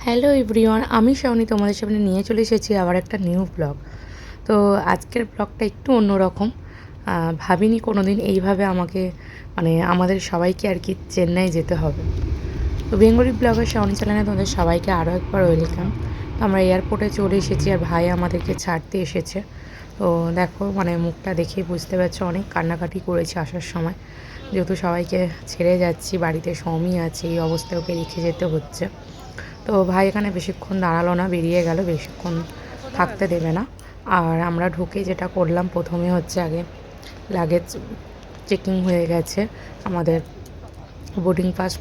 Hello everyone, আমি শাওনি তোমাদের সামনে নিয়ে চলে এসেছি আবার একটা নিউ ব্লগ। তো আজকের ব্লগটা একটু অন্যরকম। ভাবিনি কোনো দিন এইভাবে আমাকে আমাদের সবাইকে আর কি চেন্নাই যেতে হবে। তো বেঙ্গলি ব্লগার শাওনি চ্যানেলে তোমাদের সবাইকে আরও একবার ওয়েলকাম। তো আমরা এয়ারপোর্টে চলে এসেছি আর ভাই আমাদেরকে ছাড়তে এসেছে। তো দেখো মুখটা দেখেই বুঝতে পারছো অনেক কান্নাকাটি করেছি আসার সময়, যেহেতু সবাইকে ছেড়ে যাচ্ছি, বাড়িতে সৌমি আছে, এই অবস্থায় ওকে রেখে যেতে হচ্ছে। তো ভাই এখানে বেশিক্ষণ দাঁড়ালো না, বেরিয়ে গেল, বেশিক্ষণ থাকতে দেবে না। আর আমরা ঢুকে যেটা করলাম, প্রথমে হচ্ছে আগে লাগেজ চেকিং হয়ে গেছে, আমাদের বোর্ডিং পাস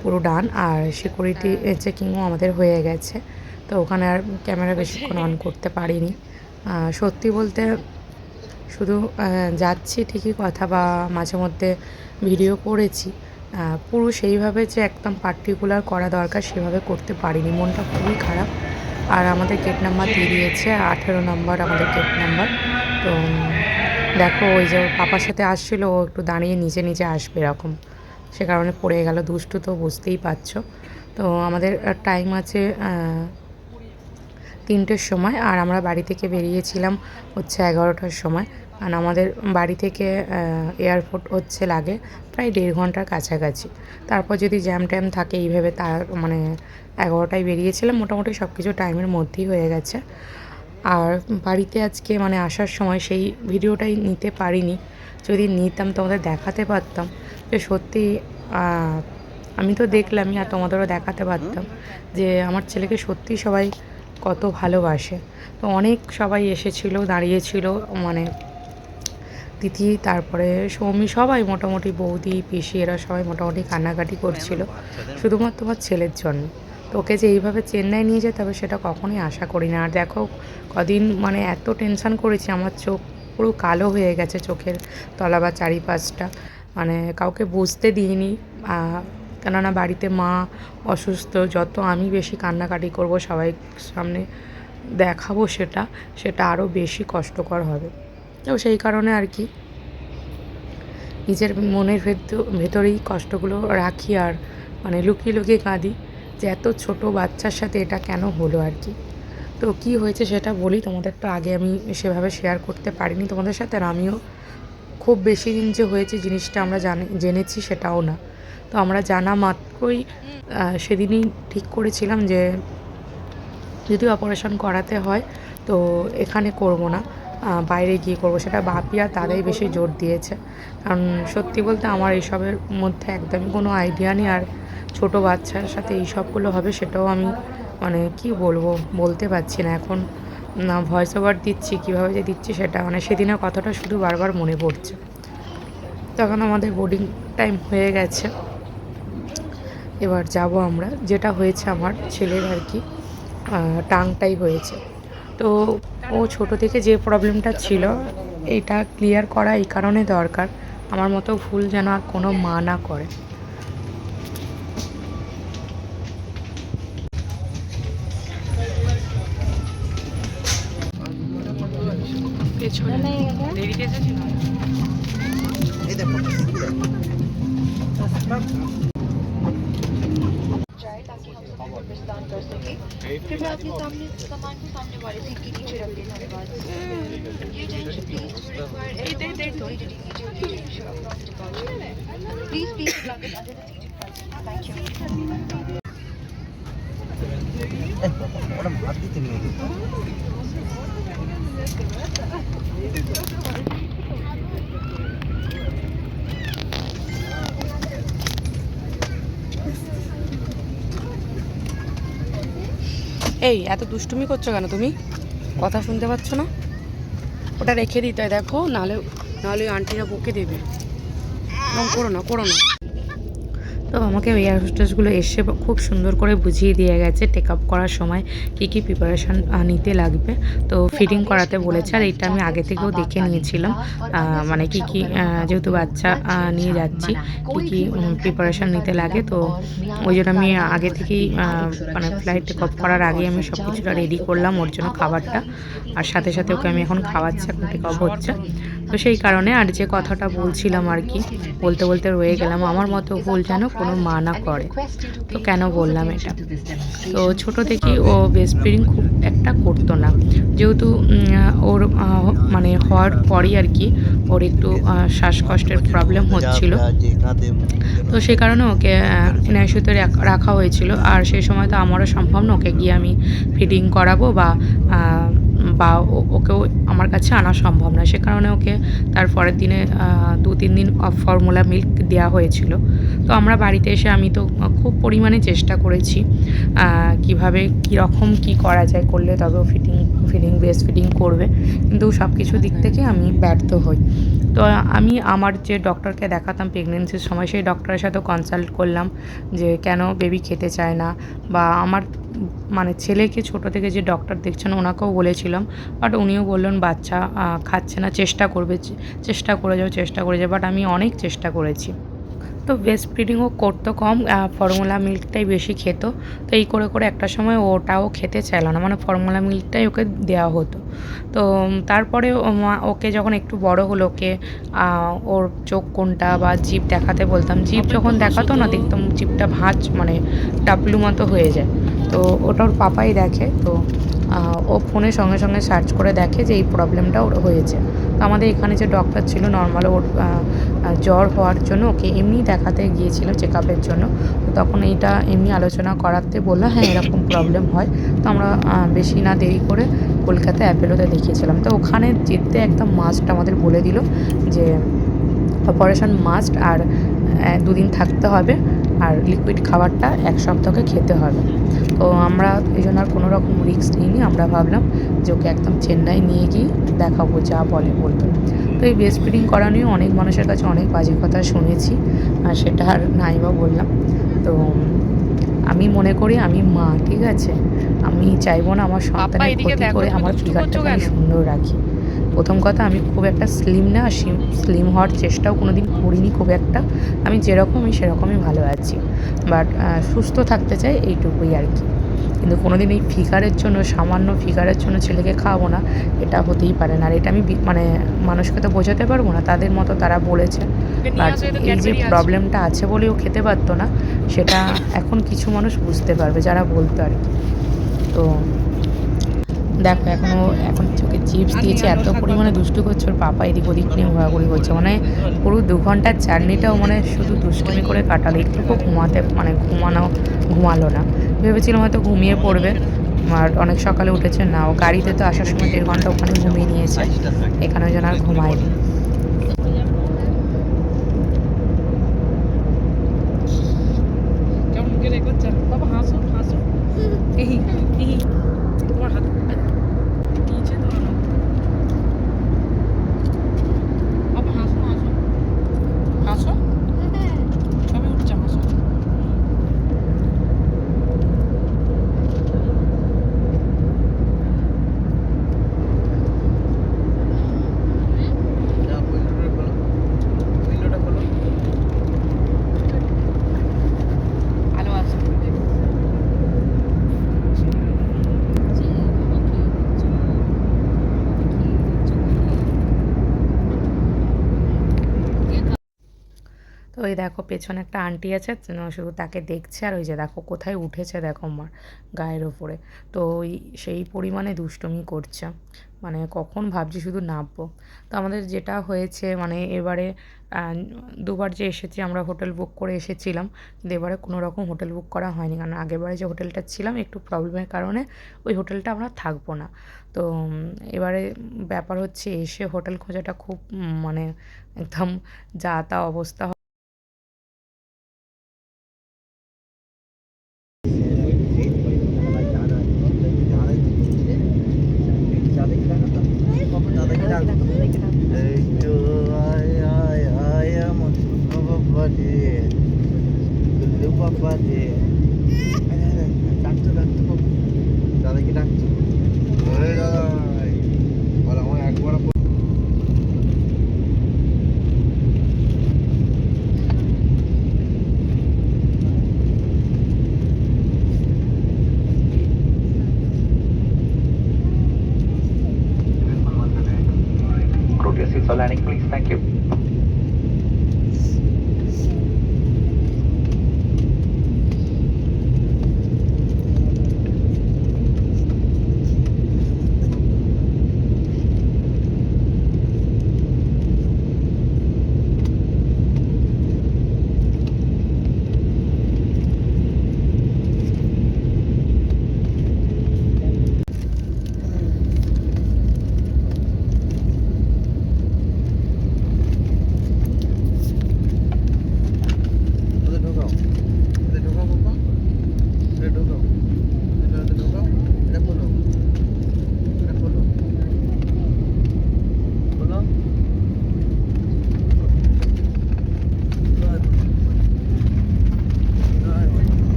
পুরো ডান, আর সিকিউরিটি চেকিংও আমাদের হয়ে গেছে। তো ওখানে আর ক্যামেরা বেশিক্ষণ অন করতে পারিনি। সত্যি বলতে শুধু যাচ্ছি ঠিকই কথা, বা মাঝে মধ্যে ভিডিও করেছি, পুরো সেইভাবে যে একদম পার্টিকুলার করা দরকার সেভাবে করতে পারিনি, মনটা খুবই খারাপ। আর আমাদের গেট নাম্বার দিয়ে দিয়েছে 18 নম্বর আমাদের গেট নাম্বার। তো দেখো ওই যে পাপার সাথে আসছিলো, ও একটু দাঁড়িয়ে নিচে নিচে আসবে এরকম, সে কারণে পড়ে গেল, দুষ্টু তো বুঝতেই পারছো। তো আমাদের টাইম আছে 3টের সময়, আর আমরা বাড়ি থেকে বেরিয়েছিলাম হচ্ছে 11টার সময়। আর আমাদের বাড়ি থেকে এয়ারপোর্ট হচ্ছে লাগে প্রায় 1.5 ঘন্টার কাছাকাছি। তারপর যদি জ্যাম ট্যাম থাকে এইভাবে, তার 11টায় বেরিয়েছিলাম, মোটামুটি সব কিছু টাইমের মধ্যেই হয়ে গেছে। আর বাড়িতে আজকে আসার সময় সেই ভিডিওটাই নিতে পারিনি, যদি নিতাম তোমাদের দেখাতে পারতাম যে সত্যি আমি তো দেখলামই, আর তোমাদেরও দেখাতে পারতাম যে আমার ছেলেকে সত্যি সবাই কত ভালোবাসে। তো অনেক সবাই এসেছিল, দাঁড়িয়েছিল, তিথি, তারপরে সৌমি, সবাই মোটামুটি, বৌদি, পিসি, এরা সবাই মোটামুটি কান্নাকাটি করছিল শুধুমাত্র আমার ছেলের জন্য। তো ওকে যে এইভাবে চেন্নাই নিয়ে যেতে হবে সেটা কখনোই আশা করি না। আর দেখো কদিন এত টেনশান করেছি, আমার চোখ পুরো কালো হয়ে গেছে, চোখের তলা বা চারিপাশটা, কাউকে বুঝতে দিইনি। কেননা বাড়িতে মা অসুস্থ, যত আমি বেশি কান্নাকাটি করব সবাই সামনে দেখাবো, সেটা আরও বেশি কষ্টকর হবে। তো সেই কারণে আর কি নিজের মনের ভেতরেই কষ্টগুলো রাখি, আর লুকিয়ে লুকিয়ে কাঁদি যে এত ছোট বাচ্চার সাথে এটা কেন হলো আর কি। তো কি হয়েছে সেটা বলি তোমাদের, তো আগে আমি সেভাবে শেয়ার করতে পারিনি তোমাদের সাথে, আর আমিও খুব বেশি দিন যে হয়েছে জিনিসটা আমরা জেনেছি সেটাও না। তো আমরা জানা মাত্রই সেদিনই ঠিক করেছিলাম যে যদি অপারেশন করাতে হয় তো এখানে করব না, বাইরে গিয়ে করব। সেটা বাপি আর দাদাই বেশি জোর দিয়েছে, কারণ সত্যি বলতে আমার এইসবের মধ্যে একদমই কোনো আইডিয়া নেই। আর ছোট বাচ্চার সাথে এইসবগুলো হবে সেটাও আমি কি বলবো, বলতে পারছি না এখন। না ভয়েস ওভার দিচ্ছি, কীভাবে যে দিচ্ছি সেটা সেদিনের কথাটা শুধু বারবার মনে পড়ছে। তখন আমাদের বোর্ডিং টাইম হয়ে গেছে, এবার যাব আমরা। যেটা হয়েছে আমার ছেলের আর কি টাংটাই হয়েছে। তো ও ছোট থেকে যে প্রবলেমটা ছিল, এটা ক্লিয়ার করা এই কারণে দরকার, আমার মতো ভুল যেন আর কোনো মা না করে। ताकि हम सभी को प्रदान कर सके। कृपया अपने सामने सामान को सामने वाले सीट के नीचे रखें। धन्यवाद। Your attention please. We require everyone to immediately ensure a prompt departure. Please place your luggage under the seat in front. Thank you. এই এত দুষ্টুমি করছো কেন তুমি? কথা শুনতে পাচ্ছ না? ওটা রেখে দিতে হয়, দেখো, নাহলে ওই আন্টিরা বকে দেবে। করো না। তো আমাকে এয়ার হোস্টেসগুলো এসে খুব সুন্দর করে বুঝিয়ে দিয়ে গেছে টেক আপ করার সময় কী কী প্রিপারেশান নিতে লাগবে। তো ফিডিং করাতে বলেছে, আর এটা আমি আগে থেকেও দেখে নিয়েছিলাম, কী কী, যেহেতু বাচ্চা নিয়ে যাচ্ছি, কী কী প্রিপারেশান নিতে লাগে। তো ওই জন্য আমি আগে থেকেই ফ্লাইট টেক অফ করার আগে আমি সব কিছুটা রেডি করলাম ওর জন্য খাবারটা, আর সাথে সাথে ওকে আমি এখন খাওয়াচ্ছি, এখন টেক অফ হচ্ছে। তো সেই কারণে আর যে কথাটা বলছিলাম আর কি, বলতে বলতে রয়ে গেলাম, আমার মতো ভুল যেন কোনো মা না করে। তো কেন বললাম এটা? তো ছোট থেকেই ও ব্রেস্ট ফিডিং খুব একটা করতো না। যেহেতু ওর মানে হওয়ার পরেই আর কি ওর একটু শ্বাসকষ্টের প্রবলেম হচ্ছিল। তো সে কারণে ওকে এনআইসিইউতে রাখা হয়েছিল। আর সেই সময় তো আমারও সম্ভব না ওকে গিয়ে আমি ফিডিং করাবো বা আ বা ওকেও আমার কাছে আনা সম্ভব না। সে কারণে ওকে তার পরের দিনে ২-৩ দিন ফর্মুলা মিল্ক দেয়া হয়েছিল। তো আমরা বাড়িতে এসে আমি তো খুব পরিমাণে চেষ্টা করেছি কীভাবে কীরকম কী করা যায়, করলে তবে ও ব্রেস্ট ফিডিং করবে। কিন্তু সব কিছু দিক থেকে আমি ব্যর্থ হই। তো আমি আমার যে ডক্টরকে দেখাতাম প্রেগনেন্সির সময়, সেই ডক্টরের সাথেও কনসাল্ট করলাম যে কেন বেবি খেতে চায় না, বা আমার মানে ছেলেকে ছোট থেকে যে ডক্টর দেখছেন ওনাকেও বলেছিলাম, বাট উনিও বললেন বাচ্চা খাচ্ছে না, চেষ্টা করে যাও। বাট আমি অনেক চেষ্টা করেছি। তো ব্রেস্ট ফিডিংও করতো কম, ফর্মুলা মিল্কটাই বেশি খেত। তো এই করে করে একটা সময় ওটাও খেতে চাইল না, মানে ফর্মুলা মিল্কটাই ওকে দেওয়া হতো। তো তারপরে ওকে যখন একটু বড় হলো, ওকে ওর চোখ কোনটা বা জিভ দেখাতে বলতাম। জিভ যখন দেখাতো না, দেখতাম জিভটা ভাঁজ মানে ডাবলু মতো হয়ে যায়। তো ওটা ওর পাপাই দেখে। তো ও ফোনে সঙ্গে সঙ্গে সার্চ করে দেখে যে এই প্রবলেমটা ওর হয়েছে। তো আমাদের এখানে যে ডক্টর ছিল নর্মাল ওর জ্বর হওয়ার জন্য ওকে এমনি দেখাতে গিয়েছিল চেকআপের জন্য। তো তখন এইটা এমনি আলোচনা করাতে বললো হ্যাঁ এরকম প্রবলেম হয়। তো আমরা বেশি না দেরি করে কলকাতা অ্যাপেলোতে দেখিয়েছিলাম। তো ওখানে যেতে একদম মাস্ট আমাদের বলে দিল যে অপারেশন মাস্ট, আর 2 দিন থাকতে হবে, আর লিকুইড খাবারটা 1 সপ্তাহকে খেতে হবে। তো আমরা এই জন্য আর কোনো রকম রিস্ক নিইনি। আমরা ভাবলাম যে ওকে একদম চেন্নাই নিয়ে গিয়ে দেখাবো, যা বলবে। তো এই ব্রেস্ট ফিডিং করা নিয়ে অনেক মানুষের কাছে অনেক বাজে কথা শুনেছি, আর সেটা আর নাই বা বললাম। তো আমি মনে করি আমি মা, ঠিক আছে? আমি চাইবো না আমার সন্তানের ক্ষতি করে আমার ফিগারটাকে আমি সুন্দর রাখি। প্রথম কথা, আমি খুব একটা স্লিম না, স্লিম হওয়ার চেষ্টাও কোনো দিন করিনি খুব একটা। আমি যেরকম আমি সেরকমই ভালো আছি। বাট সুস্থ থাকতে চাই, এইটুকুই আর কি। কিন্তু কোনো দিন এই ফিগারের জন্য, সামান্য ফিগারের জন্য ছেলেকে খাওয়াবো না, এটা হতেই পারে না। আর এটা আমি মানে মানুষকে তো বোঝাতে পারবো না, তাদের মতো তারা বলেছে। বাট এই যে প্রবলেমটা আছে বলেও খেতে পারতো না, সেটা এখন কিছু মানুষ বুঝতে পারবে যারা বলতো আর কি। তো দেখো এখন চোখে চিপস দিয়েছে, এত পরিমাণে দুষ্টু করছে, ওর পাপা এদিক ওদিক নিয়ে ঘোরাঘুরি করছে। মানে পুরো 2 ঘন্টার জার্নিটাও মানে শুধু দুষ্টুমি করে কাটালো, একটুকু ঘুমালো না। ভেবেছিলাম হয়তো ঘুমিয়ে পড়বে, আর অনেক সকালে উঠেছে না, ও গাড়িতে তো আসার সময় 1.5 ঘন্টা ওখানে ঘুমিয়ে নিয়েছে, এখানে যেন আর ঘুমায়নি। তো ওই দেখো পেছনে একটা আন্টি আছে, শুধু তাকে দেখছে, আর ওই যে দেখো কোথায় উঠেছে দেখো আমার গায়ের ওপরে। তো ওই সেই পরিমাণে দুষ্টুমি করছে, মানে কখন ভাবছি শুধু নামবো। তো আমাদের যেটা হয়েছে মানে এবারে 2বার যে এসেছি আমরা হোটেল বুক করে এসেছিলাম, কিন্তু এবারে কোনো রকম হোটেল বুক করা হয়নি, কারণ আগেরবারে যে হোটেলটা ছিলাম একটু প্রবলেমের কারণে ওই হোটেলটা আমরা থাকবো না। তো এবারে ব্যাপার হচ্ছে এসে হোটেল খোঁজাটা খুব মানে একদম যা তা অবস্থা। landing, please. Thank you.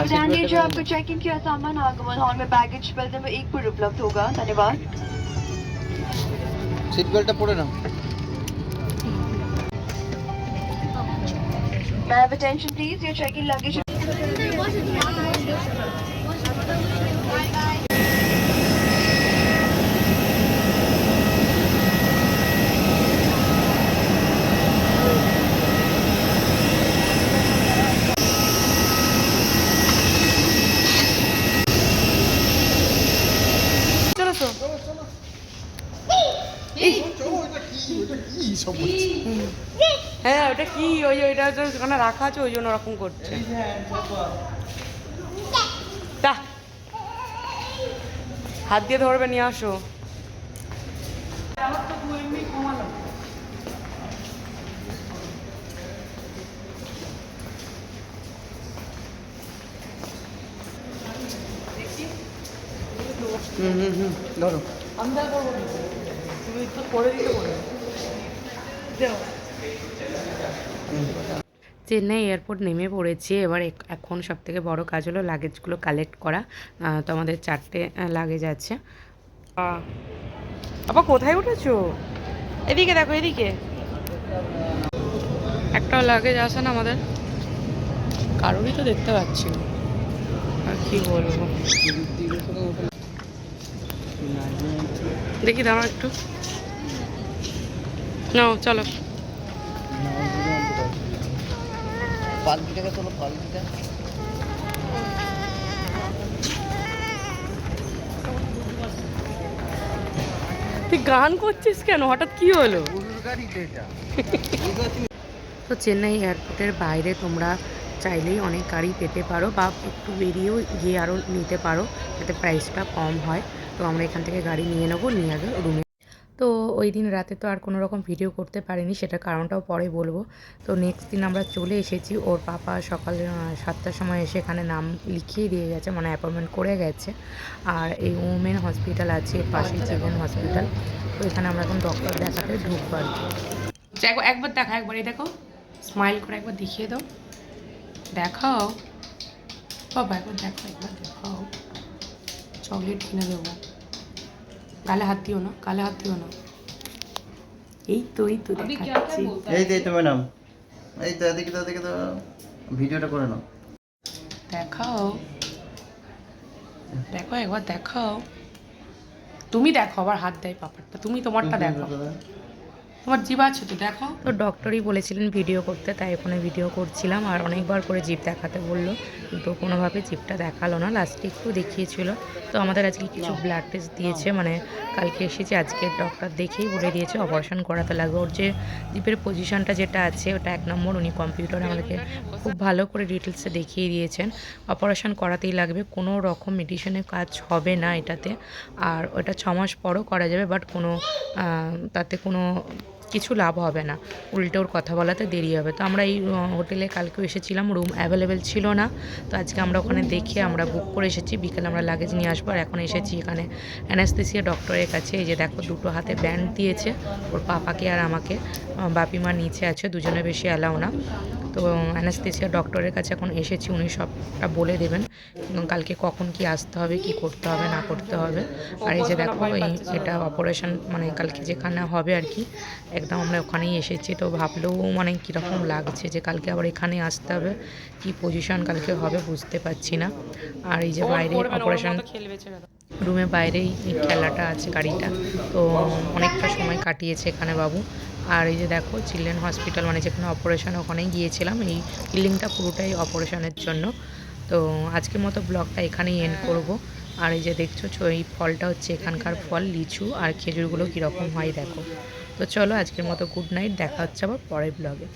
ध्यान दीजिए, आपको चेक इन किया सामान आगमन हॉल में बैगेज बेल्ट में 1 पर उपलब्ध होगा। धन्यवाद। सीट बेल्ट पड़े ना। May I have attention please? Your check-in luggage. চলো তো হ্যাঁ ওটা কি ওই ওইটা হচ্ছে সেখানে রাখা আছে ওই জন্য ওরকম করছে তা হাত দিয়ে ধরবে নিয়ে আসো ধরো। আমরা করবো তুমি তো করে দিতে বলো চেন্নাই এয়ারপোর্ট নেমে পড়েছি এবার এখন সব থেকে বড় কাজ হলো লাগেজগুলো কালেক্ট করা তো আমাদের 4টে লাগেজ আছে আবার কোথায় উঠেছো এদিকে দেখো এদিকে একটা লাগেজ আসে না আমাদের কারোরই তো দেখতে পাচ্ছি না আর কি বলবো দেখি দাঁড়াও একটু নাও চলো পালকিটাকে তোলো পালকিটা তুই গান করছিস কেন হঠাৎ কি হলো তো চেন্নাই এয়ারপোর্টের বাইরে তোমরা চাইলেই অনেক গাড়ি পেতে পারো বা একটু বেরিয়েও গিয়ে আরও নিতে পারো যাতে প্রাইসটা কম হয় তো আমরা এখান থেকে গাড়ি নিয়ে নেবো নিয়ে আগে রুমে তো ওই দিন রাতে তো আর কোনো রকম ভিডিও করতে পারিনি সেটার কারণটাও পরে বলবো তো নেক্সট দিন আমরা চলে এসেছি ওর পাপা সকালে 7টার সময় এসে এখানে নাম লিখিয়ে দিয়ে গেছে মানে অ্যাপয়েন্টমেন্ট করে গেছে আর এই ওমেন হসপিটাল আছে পাশেই চিলড্রেন হসপিটাল তো এখানে আমরা এখন ডক্টর দেখাতে ঢুকবো আর কি একবার দেখা একবার এই দেখো স্মাইল করে একবার দেখিয়ে দাও দেখাও বাবা একবার দেখাও চকলেট কিনে দেবো গালে হাত দিও না এই তো দেখাচ্ছি এই তো ম্যাডাম এই তো এদিকে তো ভিডিওটা করে নাও দেখাও একবার দেখাও তুমি দেখো আবার হাত দেয় পাপারটা তুমি তোমারটা দেখো তোমার জিভ আছে তো দেখো তো ডক্টরই বলেছিলেন ভিডিও করতে তাই এখানে ভিডিও করছিলাম আর অনেকবার করে জিভ দেখাতে বললো কিন্তু কোনোভাবে জিভটা দেখালো না লাস্টে একটু দেখিয়েছিল তো আমাদের আজকে কিছু ব্লাড টেস্ট দিয়েছে মানে কালকে এসেছি আজকে ডক্টর দেখেই বলে দিয়েছে অপারেশন করাতে লাগবে ওর যে জিভের পজিশনটা যেটা আছে ওটা 1 নম্বর উনি কম্পিউটারে আমাদেরকে খুব ভালো করে ডিটেলসে দেখিয়ে দিয়েছেন অপারেশন করাতেই লাগবে কোনো রকম মেডিসিনের কাজ হবে না এটাতে আর ওটা 6 মাস পরও করা যাবে বাট কোনো তাতে কোনো কিছু লাভ হবে না উল্টে ওর কথা বলাতে দেরি হবে তো আমরা এই হোটেলে কালকেও এসেছিলাম রুম অ্যাভেলেবেল ছিল না তো আজকে আমরা ওখানে দেখে আমরা বুক করে এসেছি বিকেলে আমরা লাগেজ নিয়ে আসবো আর এখন এসেছি এখানে অ্যানাস্থেসিয়া ডক্টরের কাছে এই যে দেখো দুটো হাতে ব্যান্ড দিয়েছে ওর পাপাকে আর আমাকে বাপিমা নিচে আছে দুজনে বেশি অ্যালাও না তো অ্যানাস্থেসিয়া ডক্টরের কাছে এখন এসেছি, উনি সবটা বলে দেবেন কালকে কখন কি আসতে হবে, কি করতে হবে না করতে হবে। আর এই যে দেখো এটা অপারেশন মানে কালকে যেখানে হবে আর কি, একদম আমরা ওখানেই এসেছি। তো ভাবলেও মানে কীরকম লাগছে যে কালকে আবার এখানে আসতে হবে, কি পজিশন কালকে হবে বুঝতে পারছি না। আর এই যে বাইরে অপারেশন রুমে বাইরেই এই খেলাটা আছে গাড়িটা, তো অনেকটা সময় কাটিয়েছে এখানে বাবু। আর এই যে দেখো চিলড্রেন হসপিটাল মানে যেখানে অপারেশন, ওখানেই গিয়েছিলাম। এই বিল্ডিংটা পুরোটাই অপারেশনের জন্য। তো আজকের মতো ব্লগটা এখানেই এন্ড করব। আর এই যে দেখছো এই ফলটা হচ্ছে এখানকার ফল, লিচু আর খেজুরগুলো কীরকম হয় দেখো। তো চলো আজকের মতো গুড নাইট, দেখা হচ্ছে আবার পরের ব্লগে।